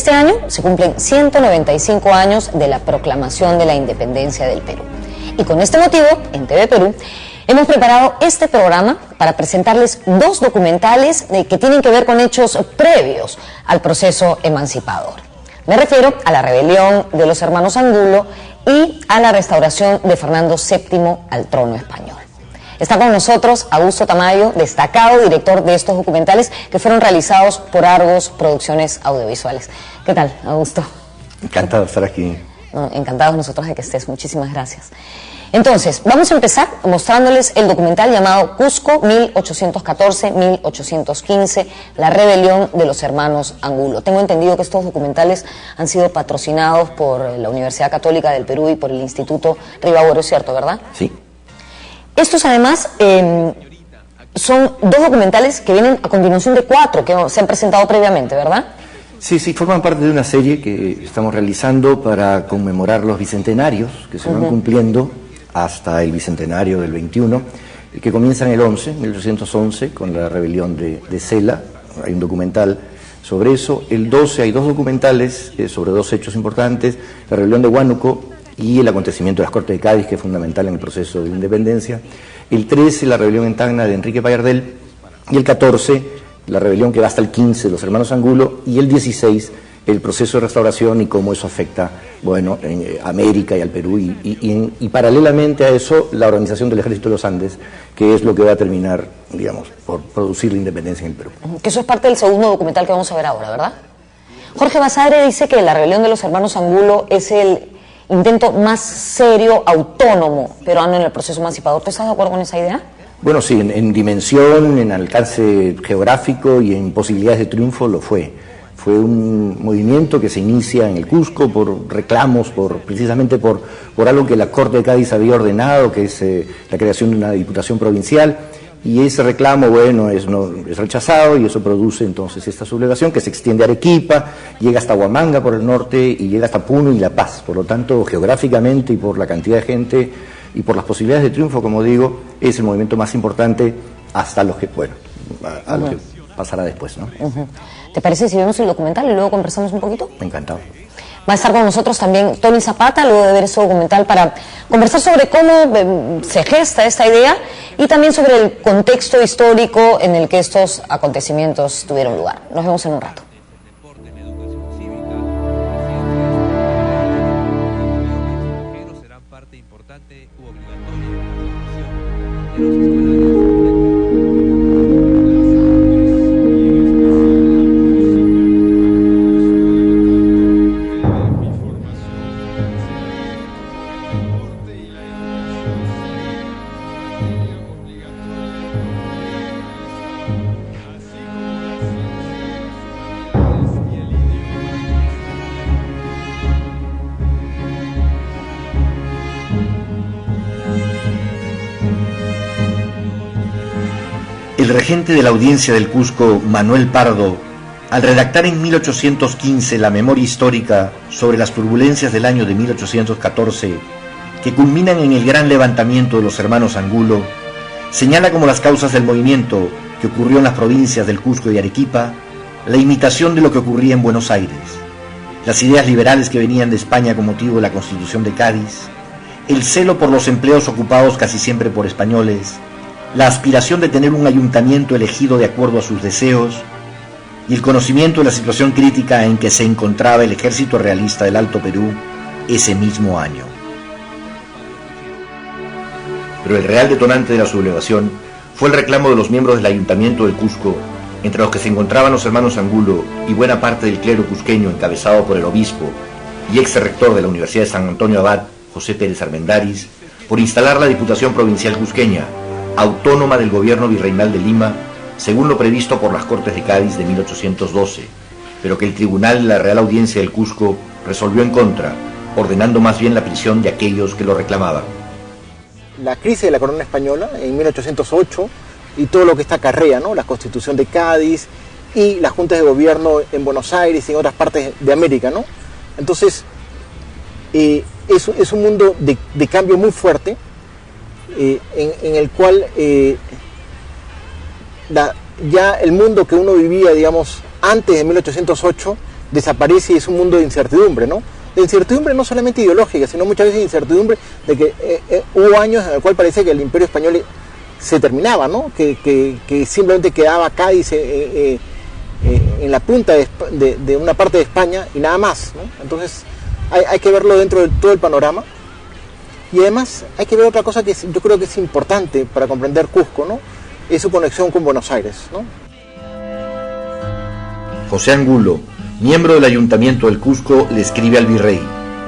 Este año se cumplen 195 años de la proclamación de la independencia del Perú. Y con este motivo, en TV Perú, hemos preparado este programa para presentarles dos documentales que tienen que ver con hechos previos al proceso emancipador. Me refiero a la rebelión de los hermanos Angulo y a la restauración de Fernando VII al trono español. Está con nosotros Augusto Tamayo, destacado director de estos documentales que fueron realizados por Argos Producciones Audiovisuales. ¿Qué tal, Augusto? Encantado de estar aquí. Encantados nosotros de que estés, muchísimas gracias. Entonces, vamos a empezar mostrándoles el documental llamado Cusco 1814-1815, la rebelión de los hermanos Angulo. Tengo entendido que estos documentales han sido patrocinados por la Universidad Católica del Perú y por el Instituto Ribagüero, ¿cierto, verdad? Sí. Estos además son dos documentales que vienen a continuación de 4 que se han presentado previamente, ¿verdad? Sí, forman parte de una serie que estamos realizando para conmemorar los bicentenarios que se van cumpliendo hasta el bicentenario del 21, que comienzan el 1811, con la rebelión de Cela. Hay un documental sobre eso. El 12 hay 2 documentales sobre 2 hechos importantes: la rebelión de Huánuco y el acontecimiento de las Cortes de Cádiz, que es fundamental en el proceso de independencia. El 13, la rebelión en Tacna de Enrique Payardel, y el 14, la rebelión que va hasta el 15 de los hermanos Angulo, y el 16, el proceso de restauración y cómo eso afecta, bueno, a América y al Perú, y paralelamente a eso, la organización del Ejército de los Andes, que es lo que va a terminar, digamos, por producir la independencia en el Perú. Que eso es parte del segundo documental que vamos a ver ahora, ¿verdad? Jorge Basadre dice que la rebelión de los hermanos Angulo es el intento más serio, autónomo, peruano en el proceso emancipador. ¿Tú estás de acuerdo con esa idea? Bueno, sí, en dimensión, en alcance geográfico y en posibilidades de triunfo lo fue. Fue un movimiento que se inicia en el Cusco por reclamos, precisamente por algo que la Corte de Cádiz había ordenado, que es la creación de una diputación provincial, y ese reclamo, bueno, es rechazado, y eso produce entonces esta sublevación que se extiende a Arequipa, llega hasta Huamanga por el norte y llega hasta Puno y La Paz. Por lo tanto, geográficamente y por la cantidad de gente y por las posibilidades de triunfo, como digo, es el movimiento más importante hasta los que, bueno, a lo que pasará después, ¿no? ¿Te parece si vemos el documental y luego conversamos un poquito? Encantado. Va a estar con nosotros también Tony Zapata, luego de ver ese documental, para conversar sobre cómo se gesta esta idea y también sobre el contexto histórico en el que estos acontecimientos tuvieron lugar. Nos vemos en un rato. El regente de la Audiencia del Cusco, Manuel Pardo, al redactar en 1815 la memoria histórica sobre las turbulencias del año de 1814, que culminan en el gran levantamiento de los hermanos Angulo, señala como las causas del movimiento que ocurrió en las provincias del Cusco y Arequipa la imitación de lo que ocurría en Buenos Aires, las ideas liberales que venían de España con motivo de la Constitución de Cádiz, el celo por los empleos ocupados casi siempre por españoles, la aspiración de tener un ayuntamiento elegido de acuerdo a sus deseos y el conocimiento de la situación crítica en que se encontraba el ejército realista del Alto Perú ese mismo año. Pero el real detonante de la sublevación fue el reclamo de los miembros del ayuntamiento del Cusco, entre los que se encontraban los hermanos Angulo y buena parte del clero cusqueño encabezado por el obispo y ex rector de la Universidad de San Antonio Abad, José Pérez Armendáriz, por instalar la Diputación Provincial Cusqueña, autónoma del gobierno virreinal de Lima, según lo previsto por las Cortes de Cádiz de 1812, pero que el Tribunal de la Real Audiencia del Cusco resolvió en contra, ordenando más bien la prisión de aquellos que lo reclamaban. La crisis de la corona española en 1808 y todo lo que está acarrea, ¿no? La Constitución de Cádiz y las juntas de gobierno en Buenos Aires y en otras partes de América, ¿no? Entonces, es un mundo de cambio muy fuerte, en el cual ya el mundo que uno vivía, digamos, antes de 1808 desaparece y es un mundo de incertidumbre, ¿no? De incertidumbre no solamente ideológica, sino muchas veces incertidumbre de que hubo años en el cual parecía que el Imperio Español se terminaba, ¿no? Que simplemente quedaba Cádiz en la punta de una parte de España y nada más, ¿no? Entonces hay que verlo dentro de todo el panorama. Y además hay que ver otra cosa que yo creo que es importante para comprender Cusco, ¿no? Es su conexión con Buenos Aires, ¿no? José Angulo, miembro del Ayuntamiento del Cusco, le escribe al virrey: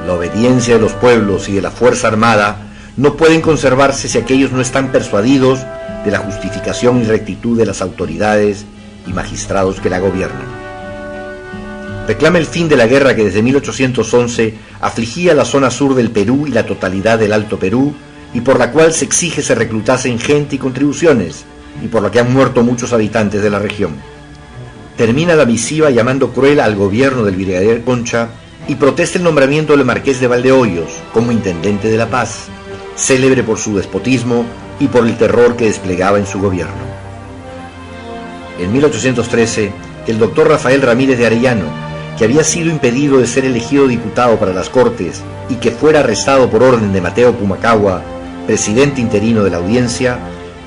la obediencia de los pueblos y de la Fuerza Armada no pueden conservarse si aquellos no están persuadidos de la justificación y rectitud de las autoridades y magistrados que la gobiernan. Reclama el fin de la guerra que desde 1811 afligía la zona sur del Perú y la totalidad del Alto Perú, y por la cual se exige se reclutasen gente y contribuciones, y por la que han muerto muchos habitantes de la región. Termina la misiva llamando cruel al gobierno del brigadier Concha y protesta el nombramiento del marqués de Valdehoyos como intendente de La Paz, célebre por su despotismo y por el terror que desplegaba en su gobierno. En 1813, el doctor Rafael Ramírez de Arellano, que había sido impedido de ser elegido diputado para las Cortes y que fuera arrestado por orden de Mateo Pumacahua, presidente interino de la Audiencia,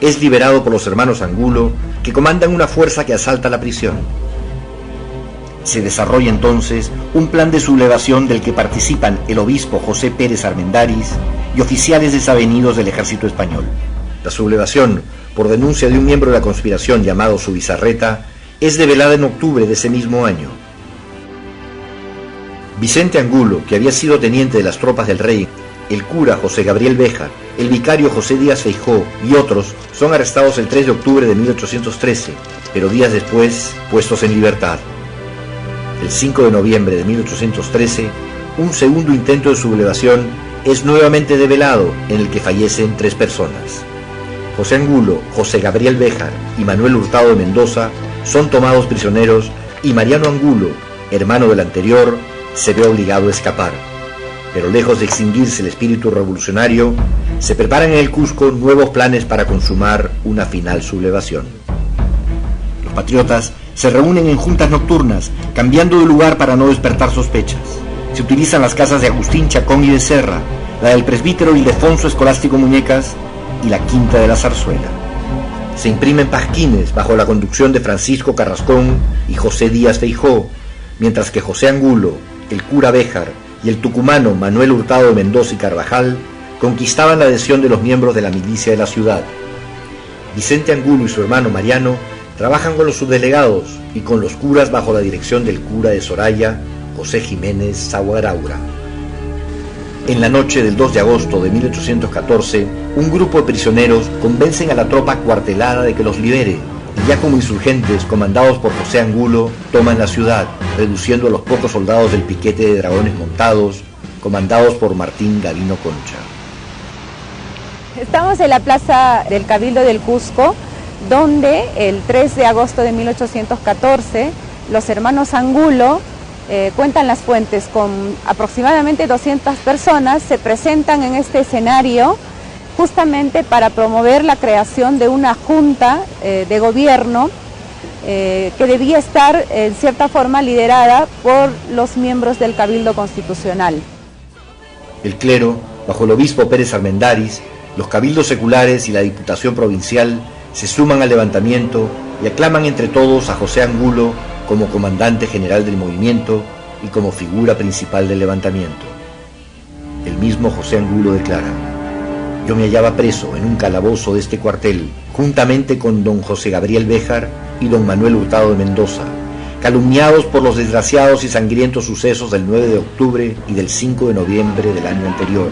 es liberado por los hermanos Angulo, que comandan una fuerza que asalta la prisión. Se desarrolla entonces un plan de sublevación del que participan el obispo José Pérez Armendáriz y oficiales desavenidos del ejército español. La sublevación, por denuncia de un miembro de la conspiración llamado Zubizarreta, es develada en octubre de ese mismo año. Vicente Angulo, que había sido teniente de las tropas del rey, el cura José Gabriel Béjar, el vicario José Díaz Feijó y otros son arrestados el 3 de octubre de 1813, pero días después puestos en libertad. El 5 de noviembre de 1813, un segundo intento de sublevación es nuevamente develado, en el que fallecen 3 personas. José Angulo, José Gabriel Béjar y Manuel Hurtado de Mendoza son tomados prisioneros y Mariano Angulo, hermano del anterior, se ve obligado a escapar. Pero lejos de extinguirse el espíritu revolucionario, se preparan en el Cusco nuevos planes para consumar una final sublevación. Los patriotas se reúnen en juntas nocturnas, cambiando de lugar para no despertar sospechas. Se utilizan las casas de Agustín Chacón y de Serra, la del presbítero Ildefonso Escolástico Muñecas y la quinta de la Zarzuela. Se imprimen pasquines bajo la conducción de Francisco Carrascón y José Díaz Feijó, mientras que José Angulo, el cura Béjar y el tucumano Manuel Hurtado de Mendoza y Carvajal conquistaban la adhesión de los miembros de la milicia de la ciudad. Vicente Angulo y su hermano Mariano trabajan con los subdelegados y con los curas bajo la dirección del cura de Soraya, José Jiménez Zaguaraura. En la noche del 2 de agosto de 1814, un grupo de prisioneros convencen a la tropa cuartelada de que los libere, y ya como insurgentes, comandados por José Angulo, toman la ciudad, reduciendo a los pocos soldados del piquete de dragones montados, comandados por Martín Gavino Concha. Estamos en la plaza del Cabildo del Cusco, donde el 3 de agosto de 1814, los hermanos Angulo, cuentan las fuentes, con aproximadamente 200 personas, se presentan en este escenario justamente para promover la creación de una junta de gobierno que debía estar en cierta forma liderada por los miembros del Cabildo Constitucional. El clero, bajo el obispo Pérez Armendáriz, los cabildos seculares y la Diputación Provincial se suman al levantamiento y aclaman entre todos a José Angulo como comandante general del movimiento y como figura principal del levantamiento. El mismo José Angulo declara: yo me hallaba preso en un calabozo de este cuartel, juntamente con don José Gabriel Béjar y don Manuel Hurtado de Mendoza, calumniados por los desgraciados y sangrientos sucesos del 9 de octubre y del 5 de noviembre del año anterior.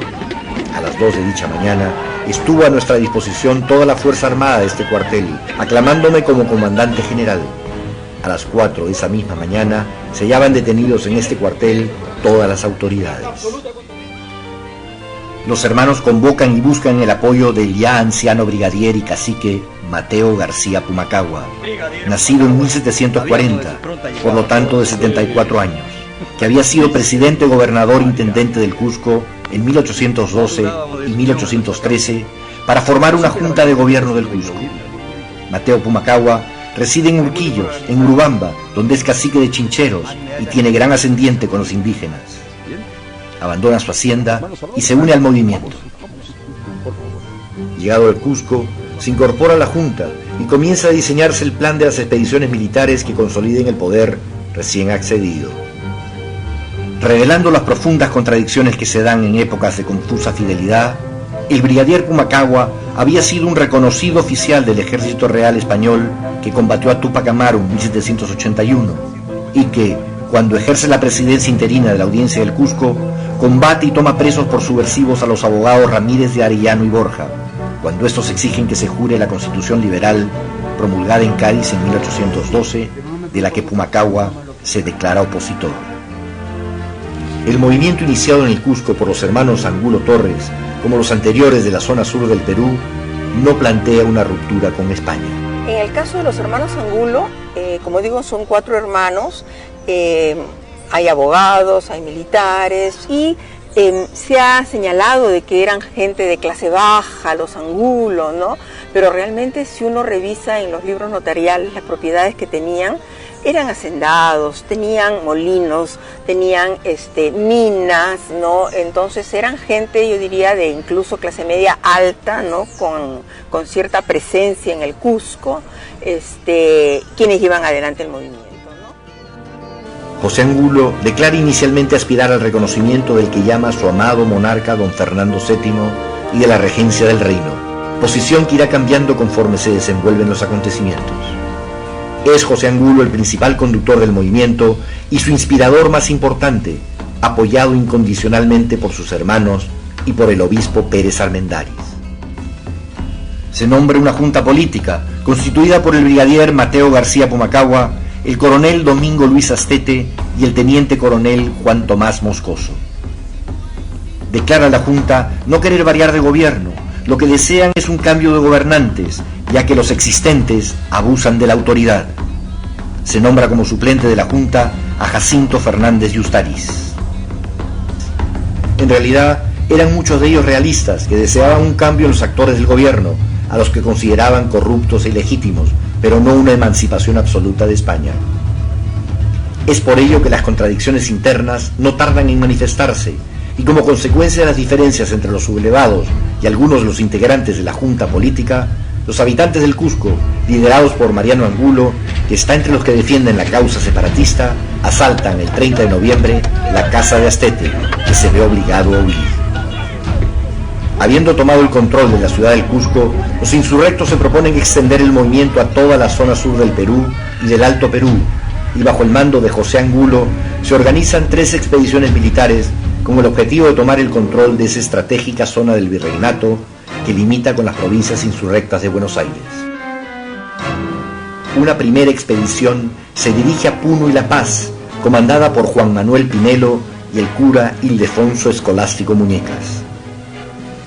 A las 2 de dicha mañana estuvo a nuestra disposición toda la Fuerza Armada de este cuartel, aclamándome como comandante general. A las 4 de esa misma mañana se hallaban detenidos en este cuartel todas las autoridades. Los hermanos convocan y buscan el apoyo del ya anciano brigadier y cacique Mateo García Pumacahua, nacido en 1740, por lo tanto de 74 años, que había sido presidente, gobernador, intendente del Cusco en 1812 y 1813 para formar una junta de gobierno del Cusco. Mateo Pumacahua reside en Urquillos, en Urubamba, donde es cacique de Chincheros y tiene gran ascendiente con los indígenas. Abandona su hacienda y se une al movimiento. Llegado al Cusco, se incorpora a la Junta y comienza a diseñarse el plan de las expediciones militares que consoliden el poder recién accedido. Revelando las profundas contradicciones que se dan en épocas de confusa fidelidad, el brigadier Pumacahua había sido un reconocido oficial del Ejército Real Español que combatió a Túpac Amaru en 1781 y que, cuando ejerce la presidencia interina de la Audiencia del Cusco, combate y toma presos por subversivos a los abogados Ramírez de Arellano y Borja, cuando estos exigen que se jure la Constitución liberal promulgada en Cádiz en 1812, de la que Pumacahua se declara opositor. El movimiento iniciado en el Cusco por los hermanos Angulo Torres, como los anteriores de la zona sur del Perú, no plantea una ruptura con España. En el caso de los hermanos Angulo, como digo, son 4 hermanos, hay abogados, hay militares y se ha señalado de que eran gente de clase baja, los Angulo, ¿no? Pero realmente si uno revisa en los libros notariales las propiedades que tenían, eran hacendados, tenían molinos, tenían minas, ¿no? Entonces eran gente, yo diría, de incluso clase media alta, ¿no? Con cierta presencia en el Cusco, quienes llevan adelante el movimiento, ¿no? José Angulo declara inicialmente aspirar al reconocimiento del que llama su amado monarca don Fernando VII y de la regencia del reino, posición que irá cambiando conforme se desenvuelven los acontecimientos. Es José Angulo el principal conductor del movimiento y su inspirador más importante, apoyado incondicionalmente por sus hermanos y por el obispo Pérez Armendáriz. Se nombra una junta política constituida por el brigadier Mateo García Pumacahua, el coronel Domingo Luis Astete y el teniente coronel Juan Tomás Moscoso. Declara la junta no querer variar de gobierno, lo que desean es un cambio de gobernantes, ya que los existentes abusan de la autoridad. Se nombra como suplente de la Junta a Jacinto Fernández Yustariz. En realidad, eran muchos de ellos realistas que deseaban un cambio en los actores del gobierno, a los que consideraban corruptos e ilegítimos, pero no una emancipación absoluta de España. Es por ello que las contradicciones internas no tardan en manifestarse, y como consecuencia de las diferencias entre los sublevados y algunos de los integrantes de la Junta Política, los habitantes del Cusco, liderados por Mariano Angulo, que está entre los que defienden la causa separatista, asaltan el 30 de noviembre la casa de Astete, que se ve obligado a huir. Habiendo tomado el control de la ciudad del Cusco, los insurrectos se proponen extender el movimiento a toda la zona sur del Perú y del Alto Perú, y bajo el mando de José Angulo se organizan 3 expediciones militares con el objetivo de tomar el control de esa estratégica zona del virreinato que limita con las provincias insurrectas de Buenos Aires. Una primera expedición se dirige a Puno y La Paz, comandada por Juan Manuel Pinelo y el cura Ildefonso Escolástico Muñecas.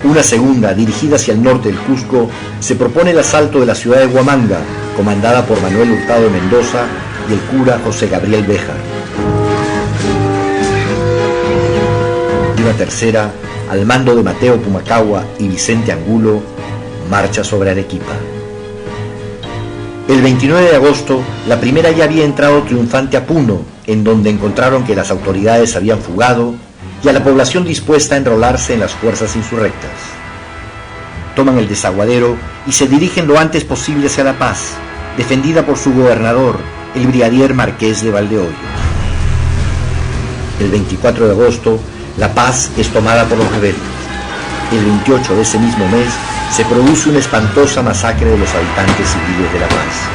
Una segunda, dirigida hacia el norte del Cusco, se propone el asalto de la ciudad de Huamanga, comandada por Manuel Hurtado de Mendoza y el cura José Gabriel Béjar. Y una tercera, al mando de Mateo Pumacahua y Vicente Angulo, marcha sobre Arequipa. El 29 de agosto, la primera ya había entrado triunfante a Puno, en donde encontraron que las autoridades habían fugado y a la población dispuesta a enrolarse en las fuerzas insurrectas. Toman el desaguadero y se dirigen lo antes posible hacia La Paz, defendida por su gobernador, el brigadier Marqués de Valdehoyos. El 24 de agosto, La Paz es tomada por los rebeldes. El 28 de ese mismo mes se produce una espantosa masacre de los habitantes civiles de La Paz.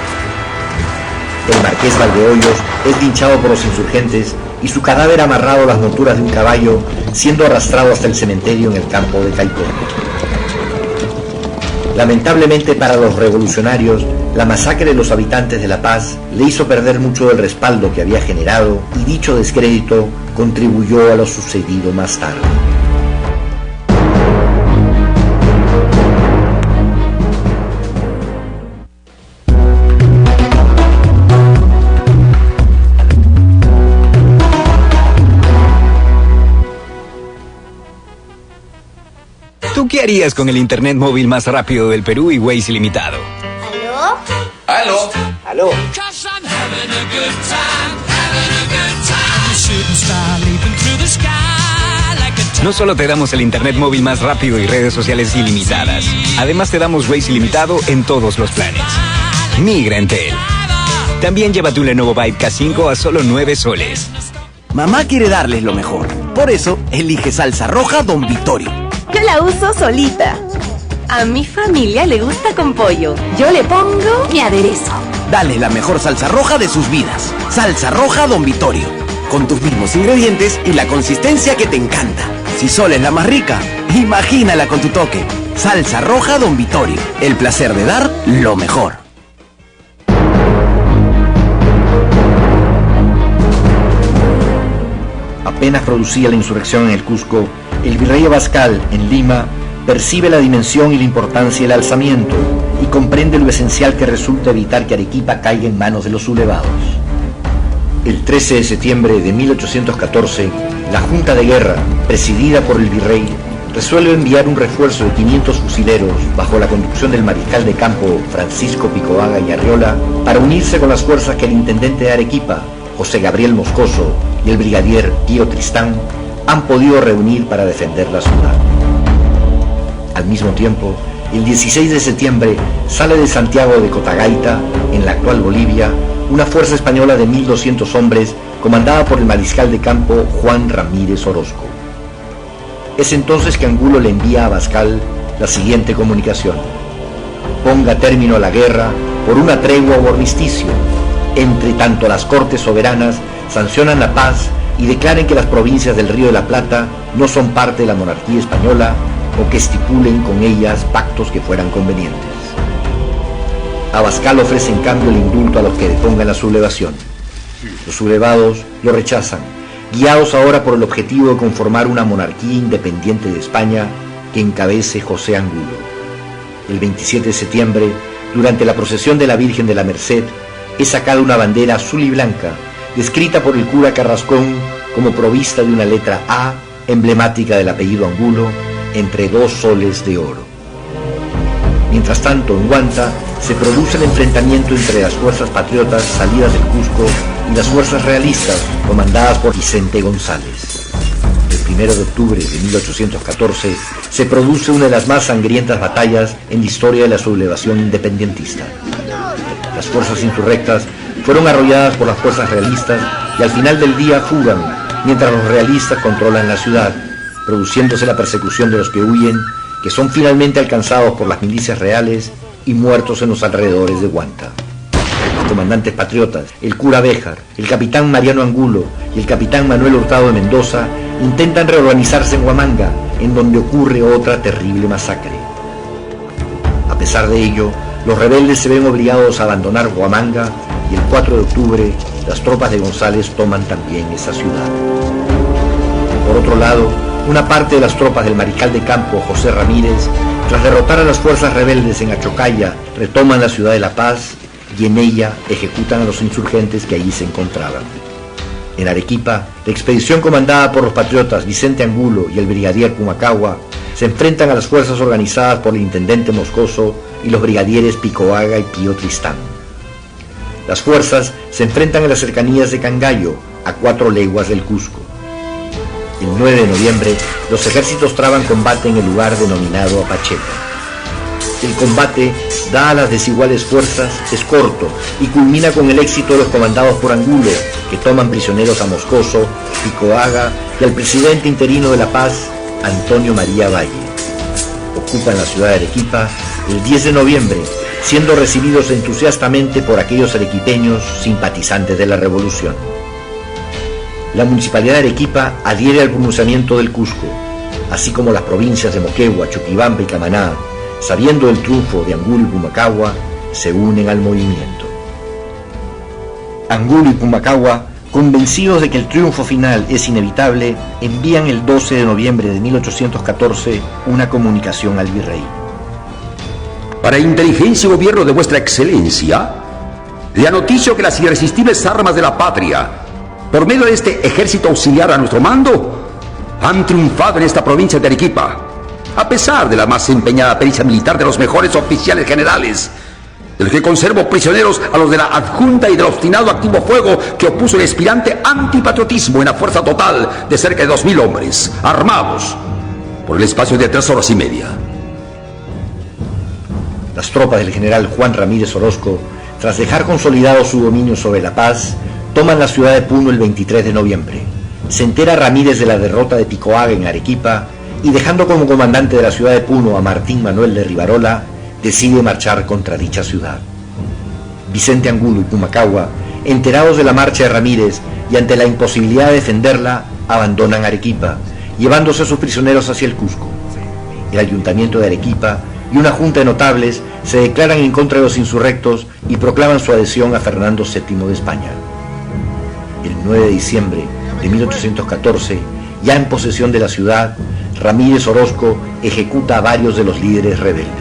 El Marqués Valdehoyos es linchado por los insurgentes y su cadáver amarrado a las monturas de un caballo, siendo arrastrado hasta el cementerio en el campo de Caicó. Lamentablemente para los revolucionarios, la masacre de los habitantes de La Paz le hizo perder mucho del respaldo que había generado y dicho descrédito contribuyó a lo sucedido más tarde. ¿Tú qué harías con el internet móvil más rápido del Perú y Waze ilimitado? ¿Aló? ¿Aló? Aló. No solo te damos el internet móvil más rápido y redes sociales ilimitadas, además te damos Waze ilimitado en todos los planes. Migra en Entel. También llévate un Lenovo Vibe K5 a solo 9 soles. Mamá quiere darles lo mejor. Por eso, elige salsa roja Don Vittorio. Yo la uso solita. A mi familia le gusta con pollo. Yo le pongo mi aderezo. Dale la mejor salsa roja de sus vidas. Salsa roja Don Vittorio. Con tus mismos ingredientes y la consistencia que te encanta. Si Sol es la más rica, imagínala con tu toque. Salsa roja Don Vittorio. El placer de dar lo mejor. Apenas producía la insurrección en el Cusco, el virrey Abascal, en Lima, percibe la dimensión y la importancia del alzamiento y comprende lo esencial que resulta evitar que Arequipa caiga en manos de los sublevados. El 13 de septiembre de 1814, la Junta de Guerra, presidida por el virrey, resuelve enviar un refuerzo de 500 fusileros bajo la conducción del mariscal de campo Francisco Picoaga y Arriola para unirse con las fuerzas que el intendente de Arequipa, José Gabriel Moscoso, y el brigadier Pío Tristán han podido reunir para defender la ciudad. Al mismo tiempo, el 16 de septiembre sale de Santiago de Cotagaita, en la actual Bolivia, una fuerza española de 1.200 hombres comandada por el mariscal de campo Juan Ramírez Orozco. Es entonces que Angulo le envía a Abascal la siguiente comunicación: ponga término a la guerra por una tregua o armisticio. Entre tanto, las Cortes Soberanas sancionan la paz y declaren que las provincias del Río de la Plata no son parte de la monarquía española o que estipulen con ellas pactos que fueran convenientes. Abascal ofrece en cambio el indulto a los que depongan la sublevación. Los sublevados lo rechazan, guiados ahora por el objetivo de conformar una monarquía independiente de España que encabece José Angulo. El 27 de septiembre, durante la procesión de la Virgen de la Merced, es sacada una bandera azul y blanca, descrita por el cura Carrascón como provista de una letra A, emblemática del apellido Angulo, entre 2 soles de oro. Mientras tanto, en Huanta, se produce el enfrentamiento entre las fuerzas patriotas salidas del Cusco y las fuerzas realistas, comandadas por Vicente González. El 1 de octubre de 1814 se produce una de las más sangrientas batallas en la historia de la sublevación independentista. Las fuerzas insurrectas fueron arrolladas por las fuerzas realistas y al final del día fugan, mientras los realistas controlan la ciudad, produciéndose la persecución de los que huyen, que son finalmente alcanzados por las milicias reales y muertos en los alrededores de Huanta. Los comandantes patriotas, el cura Béjar, el capitán Mariano Angulo y el capitán Manuel Hurtado de Mendoza intentan reorganizarse en Huamanga, en donde ocurre otra terrible masacre. A pesar de ello, los rebeldes se ven obligados a abandonar Huamanga y el 4 de octubre las tropas de González toman también esa ciudad. Por otro lado, una parte de las tropas del mariscal de campo José Ramírez, tras derrotar a las fuerzas rebeldes en Achocaya, retoman la ciudad de La Paz y en ella ejecutan a los insurgentes que allí se encontraban. En Arequipa, la expedición comandada por los patriotas Vicente Angulo y el brigadier Pumacahua se enfrentan a las fuerzas organizadas por el intendente Moscoso y los brigadieres Picoaga y Pío Tristán. Las fuerzas se enfrentan en las cercanías de Cangallo, a 4 leguas del Cusco. El 9 de noviembre, los ejércitos traban combate en el lugar denominado Apacheca. El combate, dadas las desiguales fuerzas, es corto y culmina con el éxito de los comandados por Angulo, que toman prisioneros a Moscoso, Picoaga y al presidente interino de La Paz, Antonio María Valle. Ocupan la ciudad de Arequipa el 10 de noviembre, siendo recibidos entusiastamente por aquellos arequipeños simpatizantes de la revolución. La municipalidad de Arequipa adhiere al pronunciamiento del Cusco, así como las provincias de Moquegua, Chuquibamba y Camaná, sabiendo del triunfo de Angulo y Pumacahua, se unen al movimiento. Angulo y Pumacahua, convencidos de que el triunfo final es inevitable, envían el 12 de noviembre de 1814 una comunicación al virrey. Para inteligencia y gobierno de vuestra excelencia, le anoticio que las irresistibles armas de la patria, por medio de este ejército auxiliar a nuestro mando, han triunfado en esta provincia de Arequipa, a pesar de la más empeñada pericia militar de los mejores oficiales generales, el que conservó prisioneros a los de la adjunta y del obstinado activo fuego que opuso el expirante antipatriotismo en la fuerza total de cerca de 2000 hombres, armados, por el espacio de 3 horas y media. Las tropas del general Juan Ramírez Orozco, tras dejar consolidado su dominio sobre La Paz, toman la ciudad de Puno el 23 de noviembre. Se entera Ramírez de la derrota de Picoaga en Arequipa y, dejando como comandante de la ciudad de Puno a Martín Manuel de Rivarola, decide marchar contra dicha ciudad. Vicente Angulo y Pumacahua, enterados de la marcha de Ramírez y ante la imposibilidad de defenderla, abandonan Arequipa, llevándose a sus prisioneros hacia el Cusco. El ayuntamiento de Arequipa y una junta de notables se declaran en contra de los insurrectos y proclaman su adhesión a Fernando VII de España. El 9 de diciembre de 1814, ya en posesión de la ciudad, Ramírez Orozco ejecuta a varios de los líderes rebeldes.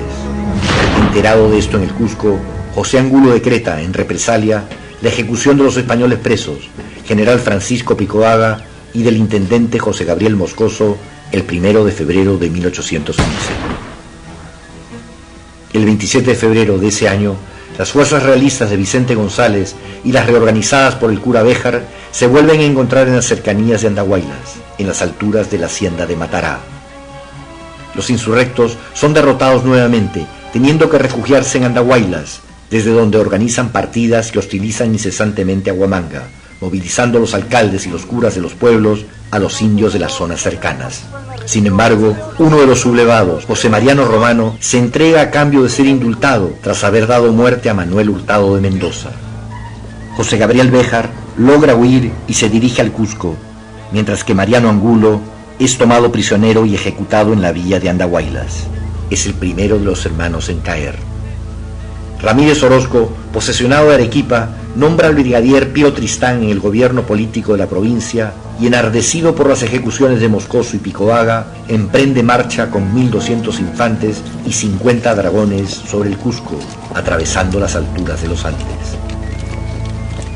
Enterado de esto en el Cusco, José Angulo decreta, en represalia, la ejecución de los españoles presos, general Francisco Picoaga y del intendente José Gabriel Moscoso, el 1 de febrero de 1815. El 27 de febrero de ese año, las fuerzas realistas de Vicente González y las reorganizadas por el cura Béjar se vuelven a encontrar en las cercanías de Andahuaylas, en las alturas de la hacienda de Matará. Los insurrectos son derrotados nuevamente, teniendo que refugiarse en Andahuaylas, desde donde organizan partidas que hostilizan incesantemente a Huamanga, movilizando a los alcaldes y los curas de los pueblos a los indios de las zonas cercanas. Sin embargo, uno de los sublevados, José Mariano Romano, se entrega a cambio de ser indultado tras haber dado muerte a Manuel Hurtado de Mendoza. José Gabriel Béjar logra huir y se dirige al Cusco, mientras que Mariano Angulo es tomado prisionero y ejecutado en la villa de Andahuaylas. Es el primero de los hermanos en caer. Ramírez Orozco, posesionado de Arequipa, nombra al brigadier Pío Tristán en el gobierno político de la provincia y, enardecido por las ejecuciones de Moscoso y Picoaga, emprende marcha con 1200 infantes y 50 dragones sobre el Cusco, atravesando las alturas de los Andes.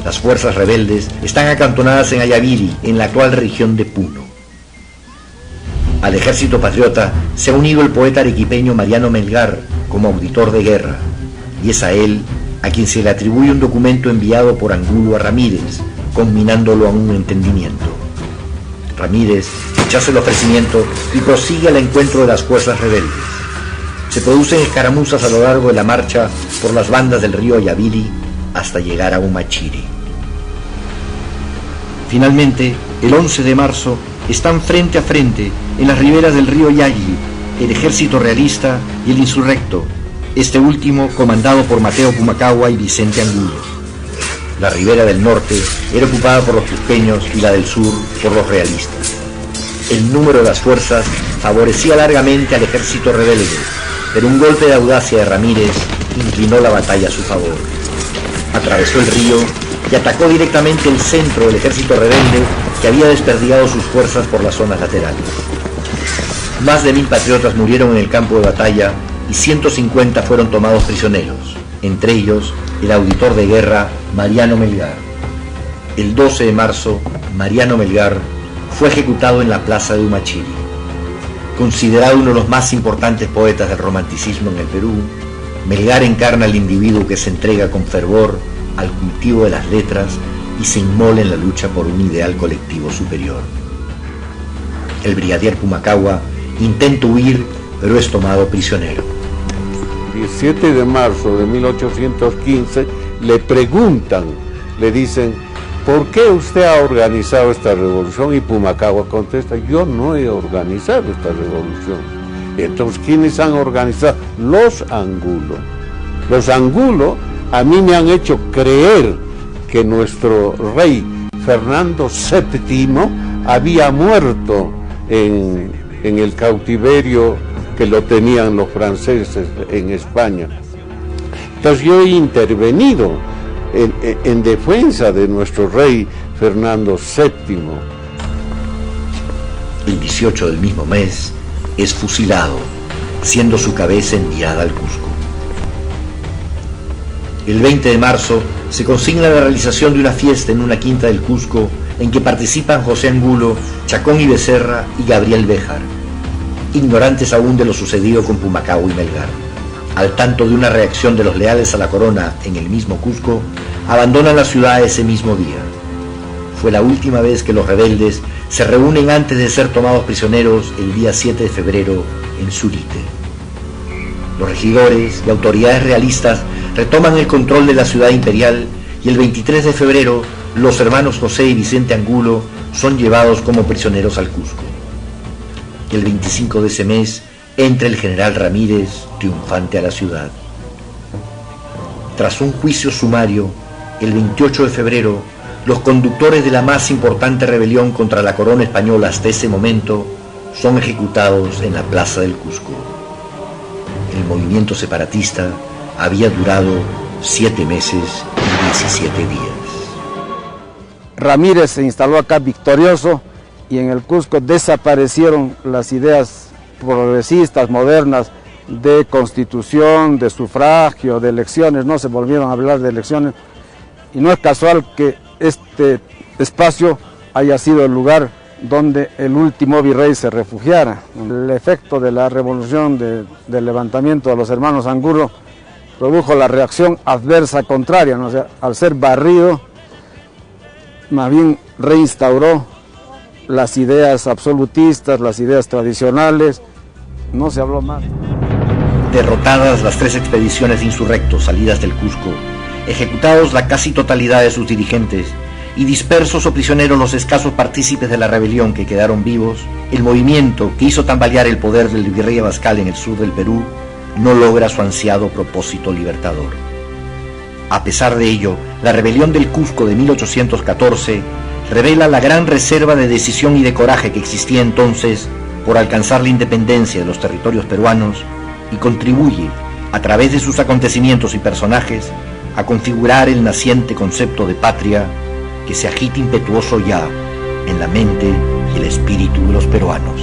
Las fuerzas rebeldes están acantonadas en Ayaviri, en la actual región de Puno. Al ejército patriota se ha unido el poeta arequipeño Mariano Melgar como auditor de guerra, y es a él a quien se le atribuye un documento enviado por Angulo a Ramírez, combinándolo a un entendimiento. Ramírez rechaza el ofrecimiento y prosigue al encuentro de las fuerzas rebeldes. Se producen escaramuzas a lo largo de la marcha por las bandas del río Ayaviri hasta llegar a Humachiri. Finalmente, el 11 de marzo, están frente a frente, en las riberas del río Yagui, el ejército realista y el insurrecto, este último comandado por Mateo Pumacahua y Vicente Angulo. La ribera del norte era ocupada por los cusqueños y la del sur por los realistas. El número de las fuerzas favorecía largamente al ejército rebelde, pero un golpe de audacia de Ramírez inclinó la batalla a su favor. Atravesó el río y atacó directamente el centro del ejército rebelde que había desperdigado sus fuerzas por las zonas laterales. Más de 1000 patriotas murieron en el campo de batalla y 150 fueron tomados prisioneros, entre ellos el auditor de guerra Mariano Melgar. El 12 de marzo, Mariano Melgar fue ejecutado en la plaza de Humachiri. Considerado uno de los más importantes poetas del romanticismo en el Perú, Melgar encarna al individuo que se entrega con fervor al cultivo de las letras y se inmola en la lucha por un ideal colectivo superior. El brigadier Pumacahua intenta huir, pero es tomado prisionero. 17 de marzo de 1815 le preguntan, le dicen, ¿por qué usted ha organizado esta revolución? Y Pumacahua contesta, yo no he organizado esta revolución. Entonces, ¿quiénes han organizado? Los Angulo. Los Angulo a mí me han hecho creer que nuestro rey Fernando VII había muerto en el cautiverio que lo tenían los franceses en España. Entonces yo he intervenido en defensa de nuestro rey Fernando VII. El 18 del mismo mes es fusilado, siendo su cabeza enviada al Cusco. El 20 de marzo se consigna la realización de una fiesta en una quinta del Cusco en que participan José Angulo, Chacón y Becerra y Gabriel Béjar, ignorantes aún de lo sucedido con Pumacahua y Melgar. al tanto de una reacción de los leales a la corona en el mismo Cusco, abandonan la ciudad ese mismo día. Fue la última vez que los rebeldes se reúnen antes de ser tomados prisioneros el día 7 de febrero en Surite. Los regidores y autoridades realistas retoman el control de la ciudad imperial y el 23 de febrero los hermanos José y Vicente Angulo son llevados como prisioneros al Cusco. El 25 de ese mes entra el general Ramírez triunfante a la ciudad. Tras un juicio sumario, el 28 de febrero, los conductores de la más importante rebelión contra la corona española hasta ese momento son ejecutados en la plaza del Cusco. El movimiento separatista había durado 7 meses y 17 días. Ramírez se instaló acá victorioso y en el Cusco desaparecieron las ideas progresistas, modernas, de constitución, de sufragio, de elecciones, no se volvieron a hablar de elecciones, y no es casual que este espacio haya sido el lugar donde el último virrey se refugiara. El efecto de la revolución del levantamiento de los hermanos Angulo produjo la reacción adversa contraria, ¿no? O sea, al ser barrido, más bien reinstauró las ideas absolutistas, las ideas tradicionales, no se habló más. Derrotadas las 3 expediciones de insurrectos salidas del Cusco, ejecutados la casi totalidad de sus dirigentes y dispersos o prisioneros los escasos partícipes de la rebelión que quedaron vivos, el movimiento que hizo tambalear el poder del virrey Abascal en el sur del Perú no logra su ansiado propósito libertador. A pesar de ello, la rebelión del Cusco de 1814 revela la gran reserva de decisión y de coraje que existía entonces por alcanzar la independencia de los territorios peruanos y contribuye, a través de sus acontecimientos y personajes, a configurar el naciente concepto de patria que se agita impetuoso ya en la mente y el espíritu de los peruanos.